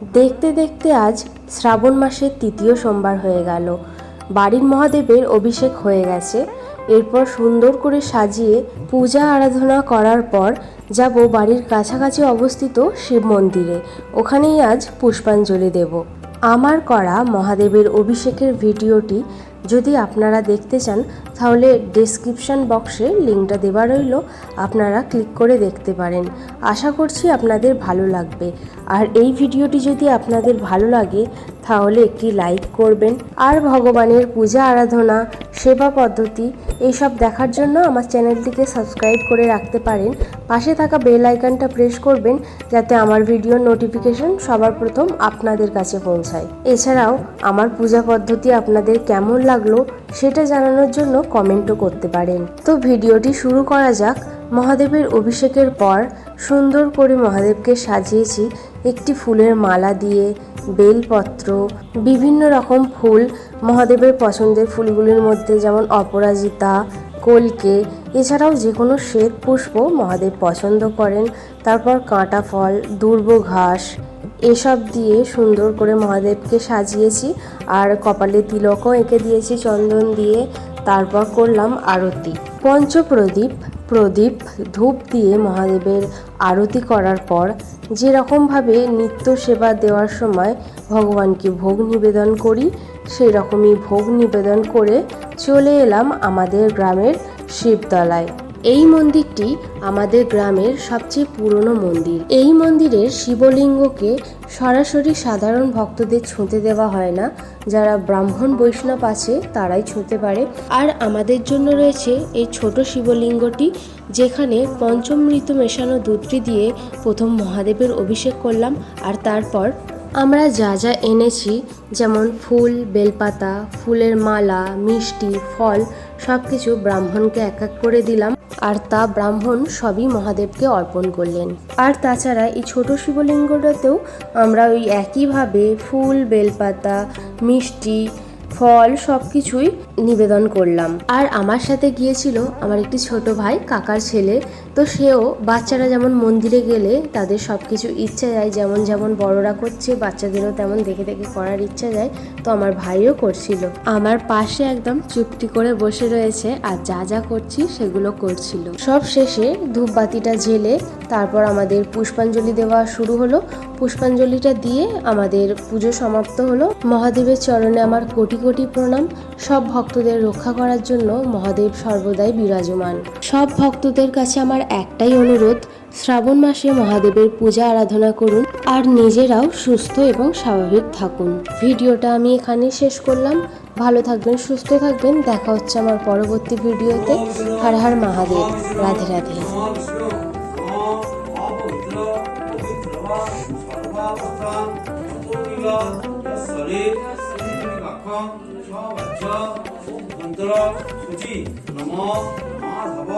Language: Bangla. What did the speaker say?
দেখতে দেখতে আজ শ্রাবণ মাসের তৃতীয় সোমবার হয়ে গেল। বাড়ির মহাদেবের অভিষেক হয়ে গেছে। এরপর সুন্দর করে সাজিয়ে পূজা আরাধনা করার পর যাব বাড়ির কাছাকাছি অবস্থিত শিব মন্দিরে। ওখানেই আজ পুষ্পাঞ্জলি দেব। আমার করা মহাদেবের অভিষেকের ভিডিওটি যদি আপনারা দেখতে চান তাহলে ডেসক্রিপশন বক্সে লিঙ্কটা দেওয়া রইল, আপনারা ক্লিক করে দেখতে পারেন। আশা করছি আপনাদের ভালো লাগবে। আর এই ভিডিওটি যদি আপনাদের ভালো লাগে তাহলে একটি লাইক করবেন। আর ভগবানের পূজা আরাধনা, সেবা পদ্ধতি এইসব দেখার জন্য আমার চ্যানেলটিকে সাবস্ক্রাইব করে রাখতে পারেন। পাশে থাকা বেল আইকনটা প্রেস করবেন যাতে আমার ভিডিওর নোটিফিকেশন সবার প্রথম আপনাদের কাছে পৌঁছায়। এছাড়াও আমার পূজা পদ্ধতি আপনাদের কেমন লাগলো সেটা জানানোর জন্য কমেন্টও করতে পারেন। তো ভিডিওটি শুরু করা যাক। মহাদেবের অভিষেকের পর সুন্দর করে মহাদেবকে সাজিয়েছি একটি ফুলের মালা দিয়ে, বেলপত্র, বিভিন্ন রকম ফুল। মহাদেবের পছন্দের ফুলগুলির মধ্যে যেমন অপরাজিতা, কলকে, এছাড়াও যে কোনো শ্বেত পুষ্প মহাদেব পছন্দ করেন। তারপর কাঁটা ফল, দুর্ব ঘাস এসব দিয়ে সুন্দর করে মহাদেবকে সাজিয়েছি। আর কপালে তিলকও এঁকে দিয়েছি চন্দন দিয়ে। তারপর করলাম আরতি। পঞ্চপ্রদীপ, প্রদীপ, ধূপ দিয়ে মহাদেবের আরতি করার পর যেরকমভাবে নিত্য সেবা দেওয়ার সময় ভগবানকে ভোগ নিবেদন করি, সেই রকমই ভোগ নিবেদন করে চলে এলাম আমাদের গ্রামের শিবতলায়। এই মন্দিরটি আমাদের গ্রামের সবচেয়ে পুরনো মন্দির। এই মন্দিরের শিবলিঙ্গকে সরাসরি সাধারণ ভক্তদের ছুঁতে দেওয়া হয় না, যারা ব্রাহ্মণ বৈষ্ণব আছে তারাই ছুঁতে পারে। আর আমাদের জন্য রয়েছে এই ছোট শিবলিঙ্গটি, যেখানে পঞ্চমৃত মেশানো দুধটি দিয়ে প্রথম মহাদেবের অভিষেক করলাম। আর তারপর আমরা যা যা এনেছি, যেমন ফুল, বেলপাতা, ফুলের মালা, মিষ্টি, ফল, সব কিছু ব্রাহ্মণকে এক এক করে দিলাম। আর তা ব্রাহ্মণ সবই মহাদেবকে অর্পণ করলেন। আর তাছাড়া এই ছোট শিবলিঙ্গটাতেও আমরা ওই একইভাবে ফুল, বেলপাতা, মিষ্টি, ফল সব কিছুই নিবেদন করলাম। আর আমার সাথে গিয়েছিল আমার একটি ছোট ভাই, কাকার ছেলে। তো সেও, বাচ্চারা যেমন মন্দিরে গেলে তাদের সব কিছু ইচ্ছা যায়, যেমন যেমন বড়রা করছে বাচ্চাদেরও তেমন দেখে দেখে করার ইচ্ছা যায়। তো আমার ভাইও করছিল, আমার পাশে একদম চুপটি করে বসে রয়েছে আর যা যা করছি সেগুলো করছিল। সব শেষে ধূপবাতিটা জ্বেলে তারপর আমাদের পুষ্পাঞ্জলি দেওয়া শুরু হলো। পুষ্পাঞ্জলিটা দিয়ে আমাদের পুজো সমাপ্ত হলো। মহাদেবের চরণে আমার কোটি কোটি প্রণাম। সব ভক্তদের রক্ষা করার জন্য মহাদেব সর্বদাই বিরাজমান। সব ভক্তদের কাছে আমার একটাই অনুরোধ, শ্রাবণ মাসে মহাদেবের পূজা আরাধনা করুন আর নিজেরাও সুস্থ এবং স্বাভাবিক থাকুন। ভিডিওটা আমি এখানে শেষ করলাম। ভালো থাকবেন, সুস্থ থাকবেন। দেখা হচ্ছে আমার পরবর্তী ভিডিওতে। হর হর মহাদেব। রাধে রাধে। 소지 너머 마ধব